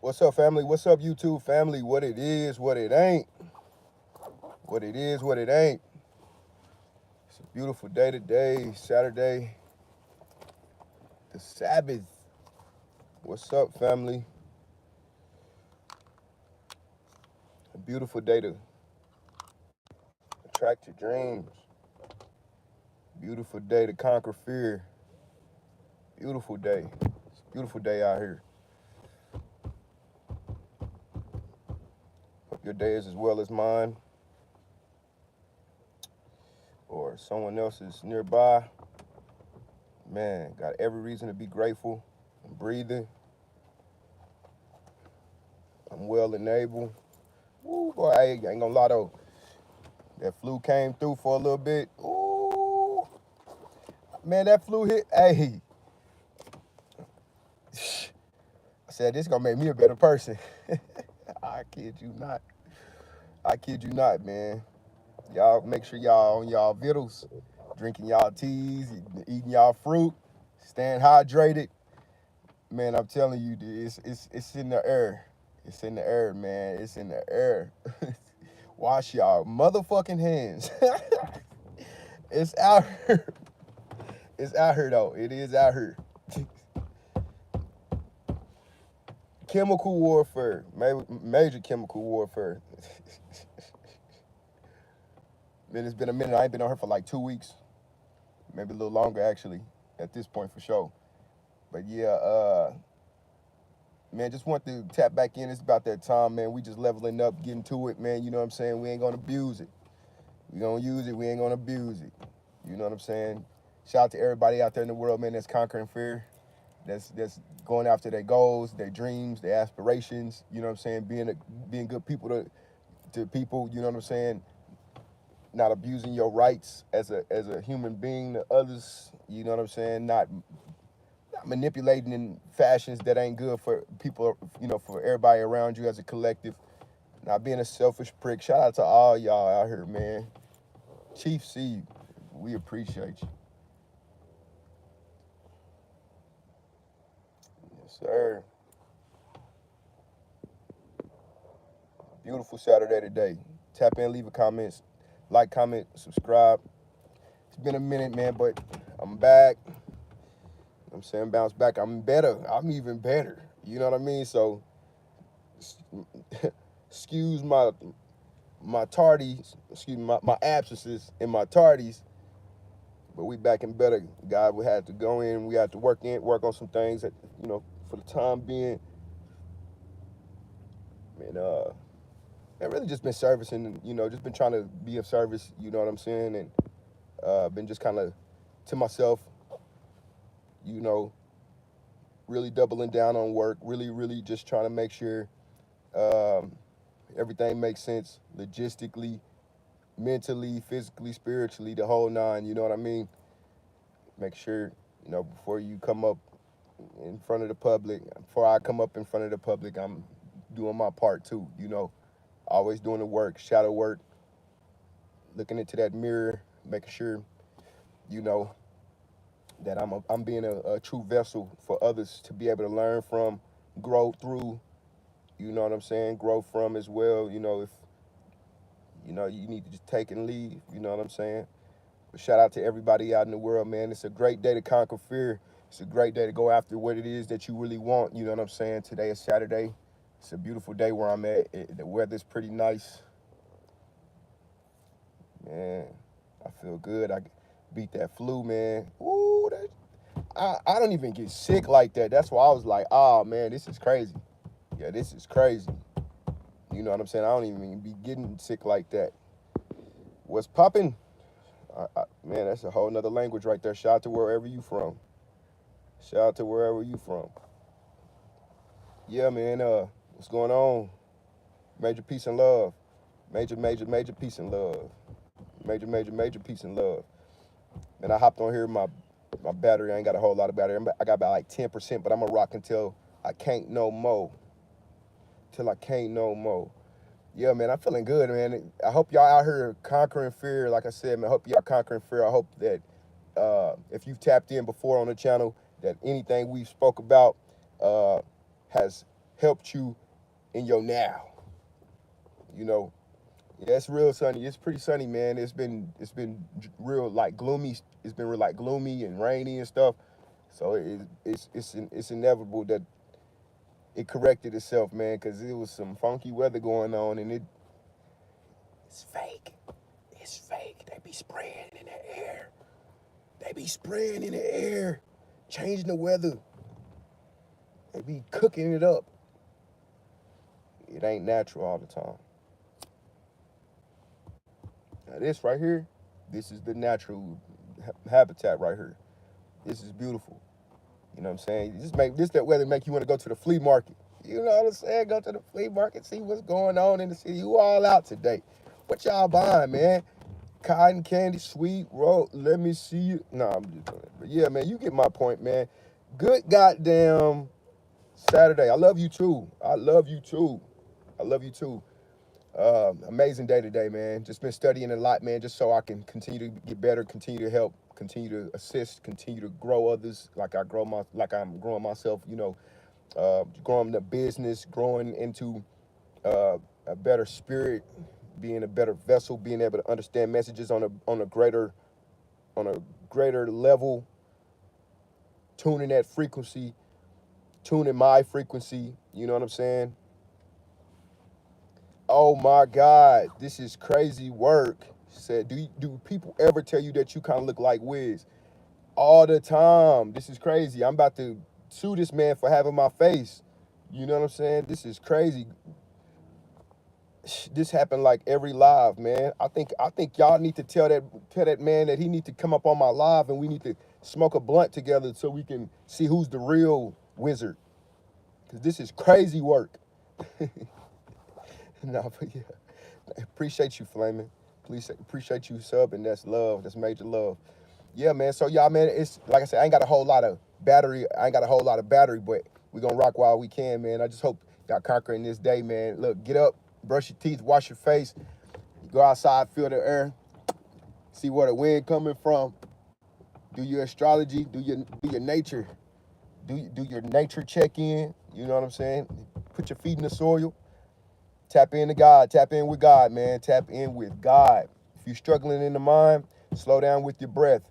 What's up, family? What's up, YouTube family? What it is, what it ain't. What it is, what it ain't. It's a beautiful day today, Saturday, the Sabbath. What's up, family? A beautiful day to attract your dreams. Beautiful day to conquer fear. Beautiful day. It's a beautiful day out here. Hope your day is as well as mine or someone else's nearby. Man, got every reason to be grateful. I'm breathing. I'm well and able. Ooh, boy, I ain't gonna lie though. That flu came through for a little bit. Ooh, man, that flu hit. Hey, I said this gonna make me a better person. I kid you not. I kid you not, man. Y'all make sure y'all on y'all vittles, drinking y'all teas, eating y'all fruit, staying hydrated. Man, I'm telling you, it's in the air. It's in the air, man. It's in the air. Wash y'all motherfucking hands. It's out here. It's out here though. It is out here. Chemical warfare, major chemical warfare. Man, it's been a minute. I ain't been on her for like 2 weeks, maybe a little longer actually. At this point, for sure. But yeah, man, just want to tap back in. It's about that time, man. We just leveling up, getting to it, man. You know what I'm saying? We ain't gonna abuse it. We gonna use it. We ain't gonna abuse it. You know what I'm saying? Shout out to everybody out there in the world, man, that's conquering fear. That's going after their goals, their dreams, their aspirations. You know what I'm saying? Being good people to people. You know what I'm saying? Not abusing your rights as a human being to others. You know what I'm saying? Not manipulating in fashions that ain't good for people. You know, for everybody around you as a collective. Not being a selfish prick. Shout out to all y'all out here, man. Chief C, we appreciate you. Yes, sir. Beautiful Saturday today. Tap in, leave a comment, like, comment, subscribe. It's been a minute, man, but I'm back. I'm saying bounce back. I'm better. I'm even better. You know what I mean? So excuse my tardies, excuse me, my absences and my tardies, but we back and better. God, we had to go in, we had to work on some things that, you know, for the time being. And and really just been servicing, you know, just been trying to be of service, you know what I'm saying? And been just kind of to myself, you know, really doubling down on work, really just trying to make sure um, everything makes sense logistically, mentally, physically, spiritually, the whole nine, you know what I mean? Make sure, you know, before you come up in front of the public, before I come up in front of the public, I'm doing my part too, you know, always doing the work, shadow work, looking into that mirror, making sure, you know, that I'm being a true vessel for others to be able to learn from, grow through, you know what I'm saying, grow from as well. You know, if you know you need to just take and leave, you know what I'm saying. But shout out to everybody out in the world, man. It's a great day to conquer fear. It's a great day to go after what it is that you really want. You know what I'm saying. Today is Saturday. It's a beautiful day where I'm at. The weather's pretty nice, man. I feel good. I beat that flu, man. Ooh, I don't even get sick like that. That's why I was like, oh man, this is crazy. Yeah, this is crazy. You know what I'm saying? I don't even be getting sick like that. What's popping? Man, that's a whole nother language right there. Shout out to wherever you from. Shout out to wherever you from. Yeah, man. What's going on? Major peace and love. Major peace and love. Major peace and love. And I hopped on here. My battery. I ain't got a whole lot of battery. I got about like 10%, but I'm gonna rock until I can't no more. Till I can't no more. Yeah, man, I'm feeling good, man. I hope y'all out here conquering fear. Like I said, man, I hope y'all conquering fear. I hope that if you've tapped in before on the channel, that anything we spoke about uh, has helped you in your now. You know, yeah, it's real sunny. It's pretty sunny, man. It's been real like gloomy. It's been real like gloomy and rainy and stuff. So it's inevitable that it corrected itself, man, because it was some funky weather going on, and it's fake. It's fake. They be spraying in the air. They be spraying in the air, changing the weather. They be cooking it up. It ain't natural all the time. Now this right here, this is the natural habitat right here. This is beautiful. You know what I'm saying? This that weather make you want to go to the flea market. You know what I'm saying? Go to the flea market, see what's going on in the city. You all out today. What y'all buying, man? Cotton candy, sweet roll. Let me see you. No, I'm just doing it. But yeah, man, you get my point, man. Good goddamn Saturday. I love you too. I love you too. I love you too. Amazing day today, man. Just been studying a lot, man, just so I can continue to get better, continue to help, continue to assist, continue to grow others like I'm growing myself, growing the business, growing into a better spirit, being a better vessel, being able to understand messages on a greater level, tuning that frequency, tuning my frequency, you know what I'm saying? Oh my God, this is crazy work. She said, do people ever tell you that you kind of look like Wiz? All the time. This is crazy. I'm about to sue this man for having my face. You know what I'm saying? This is crazy. This happened like every live, man. I think y'all need to tell that man that he need to come up on my live and we need to smoke a blunt together so we can see who's the real wizard. Cause this is crazy work. No, but yeah. Appreciate you, Flaming. Please appreciate you subbing. That's love. That's major love. Yeah, man. So y'all, man, it's like I said, I ain't got a whole lot of battery. But we gonna rock while we can, man. I just hope y'all conquering this day, man. Look, get up, brush your teeth, wash your face, go outside, feel the air, see where the wind coming from. Do your astrology, do your nature, do your nature check in. You know what I'm saying? Put your feet in the soil. Tap into God. Tap in with God, man. Tap in with God. If you're struggling in the mind, slow down with your breath.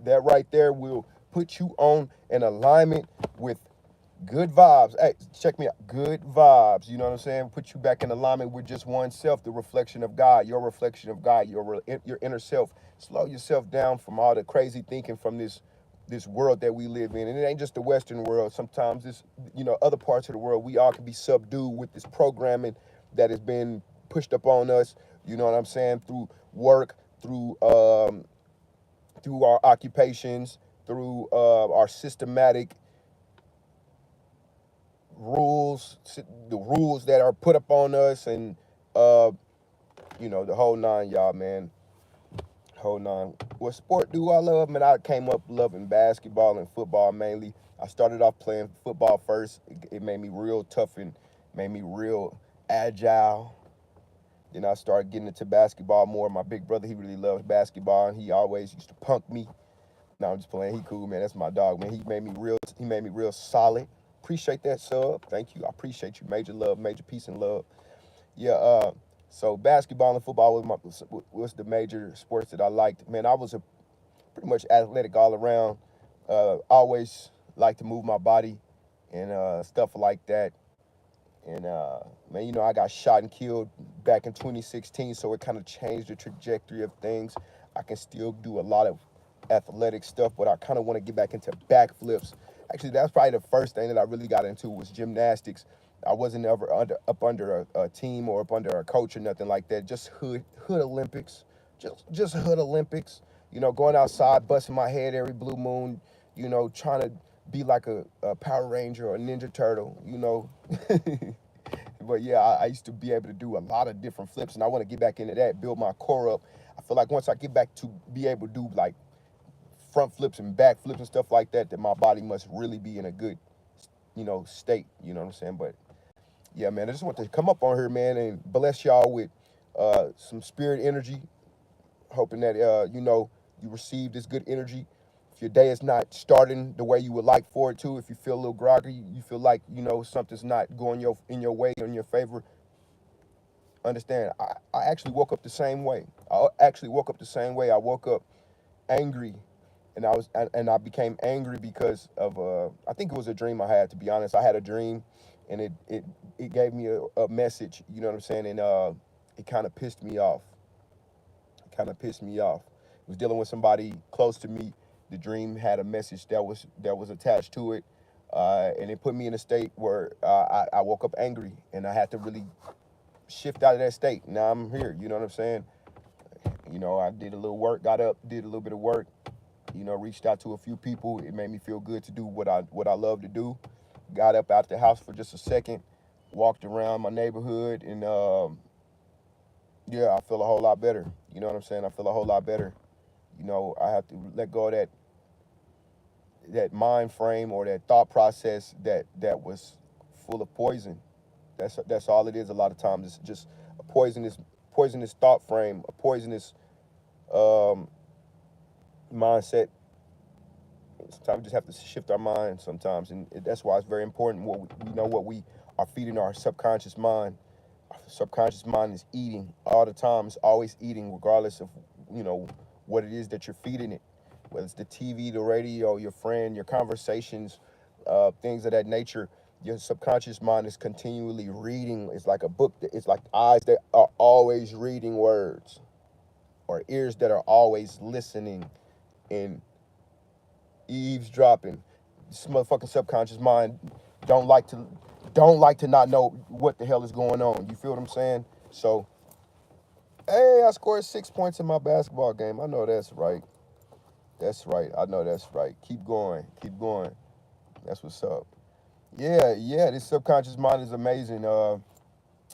That right there will put you on an alignment with good vibes. Hey, check me out. Good vibes. You know what I'm saying? Put you back in alignment with just oneself, the reflection of God, your reflection of God, your inner self. Slow yourself down from all the crazy thinking from this world that we live in. And it ain't just the Western world. Sometimes this, other parts of the world, we all can be subdued with this programming that has been pushed up on us, you know what I'm saying, through work, through our occupations, through our systematic rules, the rules that are put up on us, and the whole nine, y'all, man. Whole nine. What sport do I love? Man, I came up loving basketball and football mainly. I started off playing football first. It made me real tough and made me real agile. Then I started getting into basketball more. My big brother, he really loves basketball, and he always used to punk me. No, I'm just playing. He cool, man. That's my dog, man. He made me real solid. Appreciate that, sub. Thank you. I appreciate you. Major love, major peace and love. Yeah, so basketball and football was the major sports that I liked. Man, I was pretty much athletic all around. Always like to move my body and stuff like that. And man, I got shot and killed back in 2016, so it kind of changed the trajectory of things. I can still do a lot of athletic stuff, but I kind of want to get back into backflips. Actually, that's probably the first thing that I really got into was gymnastics. I wasn't ever up under a team or up under a coach or nothing like that. Just hood Olympics, just hood Olympics. Going outside, busting my head every blue moon. Trying to be like a Power Ranger or a Ninja Turtle. But yeah, I used to be able to do a lot of different flips, and I want to get back into that, build my core up. I feel like once I get back to be able to do like front flips and back flips and stuff like that, that my body must really be in a good, state. You know what I'm saying? But yeah, man, I just want to come up on here, man, and bless y'all with some spirit energy. Hoping that you receive this good energy. if your day is not starting the way you would like for it to, if you feel a little groggy, you feel like, something's not going in your way, in your favor, understand, I actually woke up the same way. I actually woke up the same way. I woke up angry, and I became angry because of I think it was a dream I had. To be honest, I had a dream, and it gave me a message. You know what I'm saying? And it kind of pissed me off. It kind of pissed me off. It was dealing with somebody close to me. The dream had a message that was attached to it, and it put me in a state where I woke up angry, and I had to really shift out of that state. Now I'm here. You know what I'm saying? I did a little work, got up, did a little bit of work, reached out to a few people. It made me feel good to do what I love to do. Got up out the house for just a second, walked around my neighborhood, and yeah, I feel a whole lot better. You know what I'm saying? I feel a whole lot better. I have to let go of that mind frame or that thought process that was full of poison. That's all it is. A lot of times it's just a poisonous thought frame, a poisonous mindset. Sometimes we just have to shift our mind sometimes, and that's why it's very important what we are feeding our subconscious mind. Our subconscious mind is eating all the time. It's always eating, regardless of what it is that you're feeding it, whether it's the TV, the radio, your friend, your conversations, things of that nature. Your subconscious mind is continually reading. It's like a book. It's like eyes that are always reading words, or ears that are always listening and eavesdropping. This motherfucking subconscious mind don't like to not know what the hell is going on. You feel what I'm saying? So, hey, I scored 6 points in my basketball game. I know that's right. That's right. I know that's right. Keep going. Keep going. That's what's up. Yeah. This subconscious mind is amazing.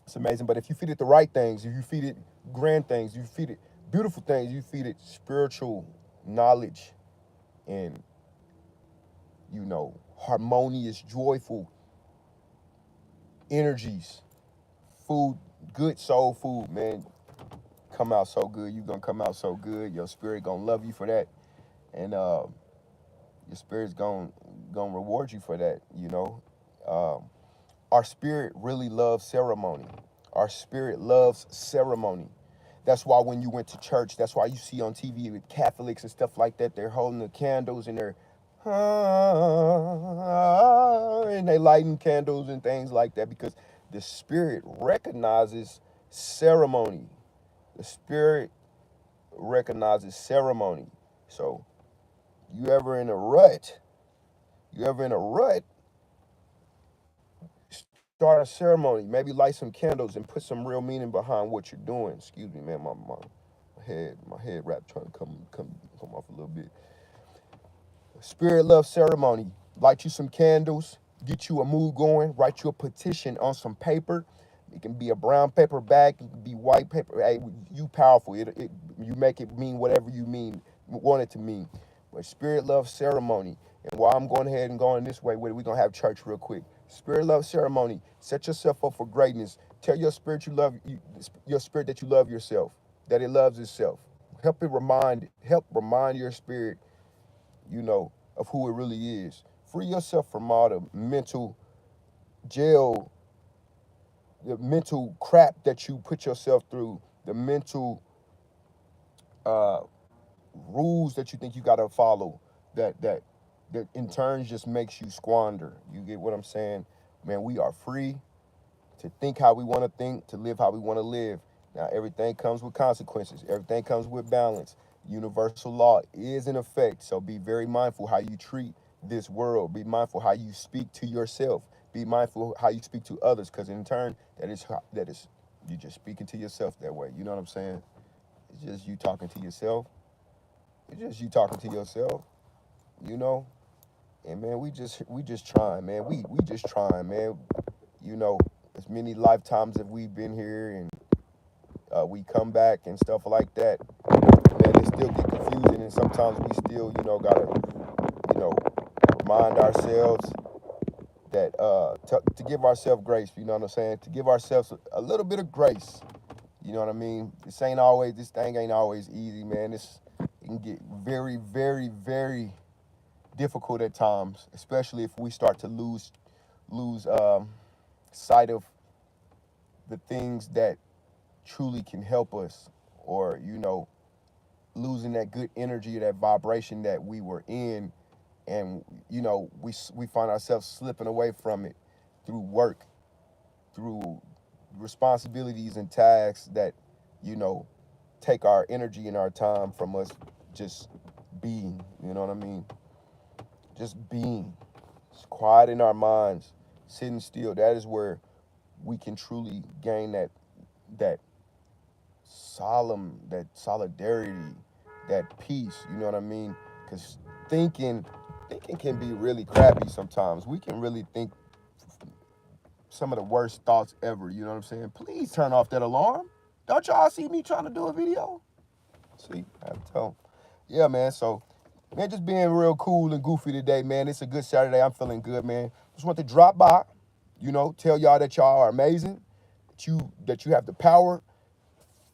It's amazing. But if you feed it the right things, if you feed it grand things, you feed it beautiful things, you feed it spiritual knowledge and harmonious, joyful energies, food, good soul food, man, come out so good. You're gonna come out so good. Your spirit gonna love you for that, and your spirit's gonna reward you for that. Our spirit really loves ceremony. Our spirit loves ceremony. That's why when you went to church, that's why you see on TV with Catholics and stuff like that, they're holding the candles and they're and they lighting candles and things like that, because the spirit recognizes ceremony. The spirit recognizes ceremony. So you ever in a rut, start a ceremony, maybe light some candles and put some real meaning behind what you're doing. Excuse me, man, my head wrap trying to come off a little bit. Spirit loves ceremony. Light you some candles, get you a mood going, write you a petition on some paper. It can be a brown paper bag, it can be white paper. Hey, you powerful. You make it mean whatever you want it to mean. But spirit loves ceremony. And while I'm going ahead and going this way with it, we're gonna have church real quick. Spirit loves ceremony. Set yourself up for greatness. Tell your spirit your spirit that you love yourself, that it loves itself. Help remind your spirit, of who it really is. Free yourself from all the mental jail, the mental crap that you put yourself through, the mental rules that you think you gotta follow, that in turn just makes you squander. You get what I'm saying? Man, we are free to think how we want to think, to live how we want to live. Now, everything comes with consequences. Everything comes with balance. Universal law is in effect. So be very mindful how you treat this world. Be mindful how you speak to yourself. Be mindful how you speak to others, because in turn, that is you just speaking to yourself that way. You know what I'm saying? It's just you talking to yourself. It's just you talking to yourself. And man, we just trying, man. We just trying, man. As many lifetimes have we been here, and we come back and stuff like that. Man, it still get confusing, and sometimes we still, gotta, remind ourselves that to give ourselves grace. You know what I'm saying? To give ourselves a little bit of grace. You know what I mean? This thing ain't always easy, man. It can get very, very, very difficult at times, especially if we start to lose sight of the things that truly can help us, or losing that good energy, that vibration that we were in, and we find ourselves slipping away from it through work, through responsibilities and tasks that you know take our energy and our time from us just being. You know what I mean? Just being. Just quiet in our minds, sitting still. That is where we can truly gain that that solidarity, that peace. You know what I mean? Because thinking thinking can be really crappy sometimes. We can really think some of the worst thoughts ever. You know what I'm saying? Please turn off that alarm. Don't y'all see me trying to do a video? See, I have to tell 'em. Yeah, man. So, man, just being real cool and goofy today, man. It's a good Saturday. I'm feeling good, man. Just want to drop by, tell y'all that y'all are amazing, that you have the power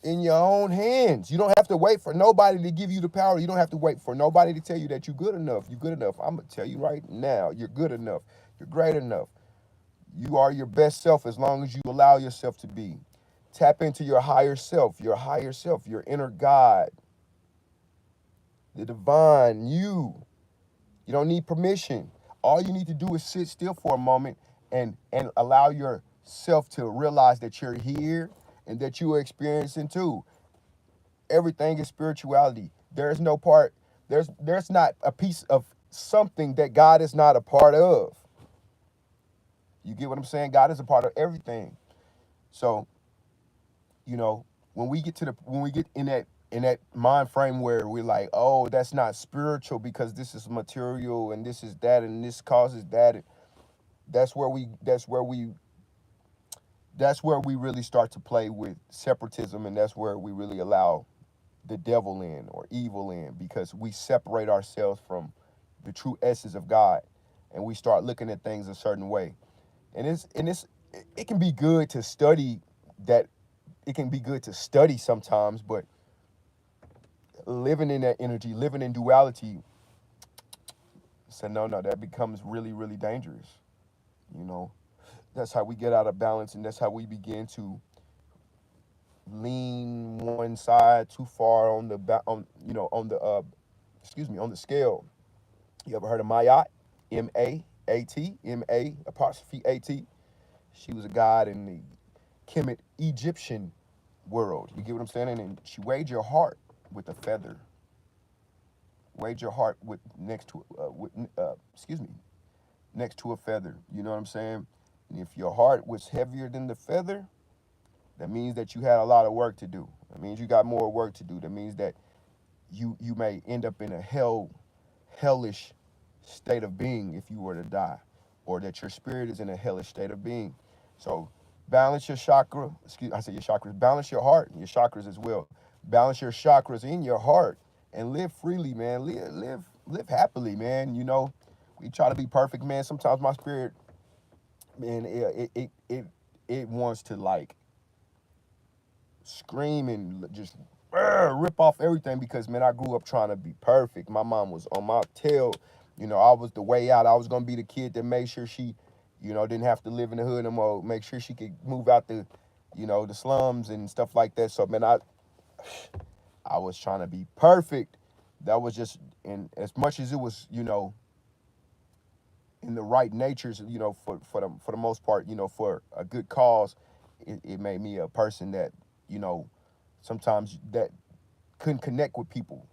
in your own hands. You don't have to wait for nobody to give you the power. You don't have to wait for nobody to tell you that you're good enough. You're good enough. I'm going to tell you right now, you're good enough. You're great enough. You are your best self as long as you allow yourself to be. Tap into your higher self, your inner God, the divine you. You don't need permission. All you need to do is sit still for a moment and allow yourself to realize that you're here and that you are experiencing too. Everything is spirituality. There's no part, there's not a piece of something that God is not a part of. You get what I'm saying? God is a part of everything. So, when we get in that mind frame where we're like, oh, that's not spiritual because this is material and this is that and this causes that, that's where we really start to play with separatism, and that's where we really allow the devil in or evil in, because we separate ourselves from the true essence of God and we start looking at things a certain way. And it can be good to study that. It can be good to study sometimes, but living in that energy, living in duality, so no, that becomes really, really dangerous. You know, that's how we get out of balance, and that's how we begin to lean one side too far on the on the scale. You ever heard of Mayat? M-A-A-T, M-A apostrophe A-T. She was a god in the Kemet Egyptian world. You get what I'm saying? And she weighed your heart with a feather. Weighed your heart next to a feather. You know what I'm saying? And if your heart was heavier than the feather, that means that you had a lot of work to do. That means you got more work to do. That means that you may end up in a hellish state of being if you were to die, or that your spirit is in a hellish state of being. So balance your chakra. I say your chakras. Balance your heart and your chakras as well. Balance your chakras in your heart and live freely, man. Live happily, man. We try to be perfect, man. Sometimes my spirit, man, it wants to like scream and just rip off everything, because, man, I grew up trying to be perfect. My mom was on my tail. I was the way out. I was going to be the kid that made sure she, didn't have to live in the hood no more, make sure she could move out the slums and stuff like that. So, man, I was trying to be perfect. That was just, and as much as it was, in the right natures, for the most part, for a good cause, it made me a person that, sometimes that couldn't connect with people.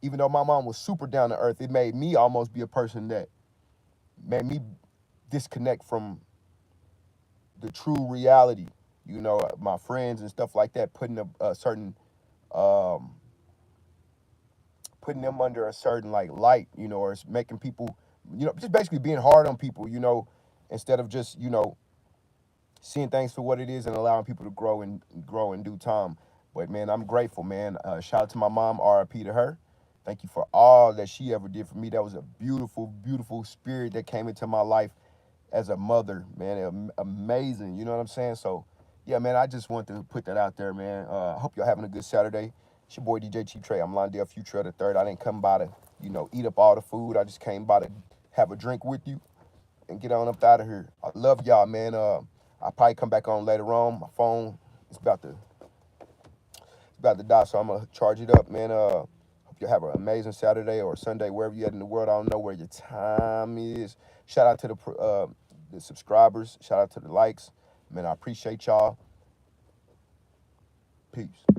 Even though my mom was super down to earth, it made me almost be a person that made me disconnect from the true reality. My friends and stuff like that, putting a certain, putting them under a certain like light, or it's making people, just basically being hard on people, instead of just, seeing things for what it is and allowing people to grow in due time. But, man, I'm grateful, man. Shout out to my mom, RIP to her. Thank you for all that she ever did for me. That was a beautiful, beautiful spirit that came into my life as a mother, man. Amazing, you know what I'm saying? So, yeah, man, I just want to put that out there, man. I hope y'all having a good Saturday. It's your boy, DJ Cheap Trey. I'm Londale Future the Third. I didn't come by to you know, eat up all the food. I just came by to have a drink with you and get on up out of here. I love y'all, man. I'll probably come back on later on. My phone is about to die, so I'm gonna charge it up, man. Hope you have an amazing Saturday or Sunday, wherever you're at in the world. I don't know where your time is. Shout out to the subscribers. Shout out to the likes, man. I appreciate y'all. Peace.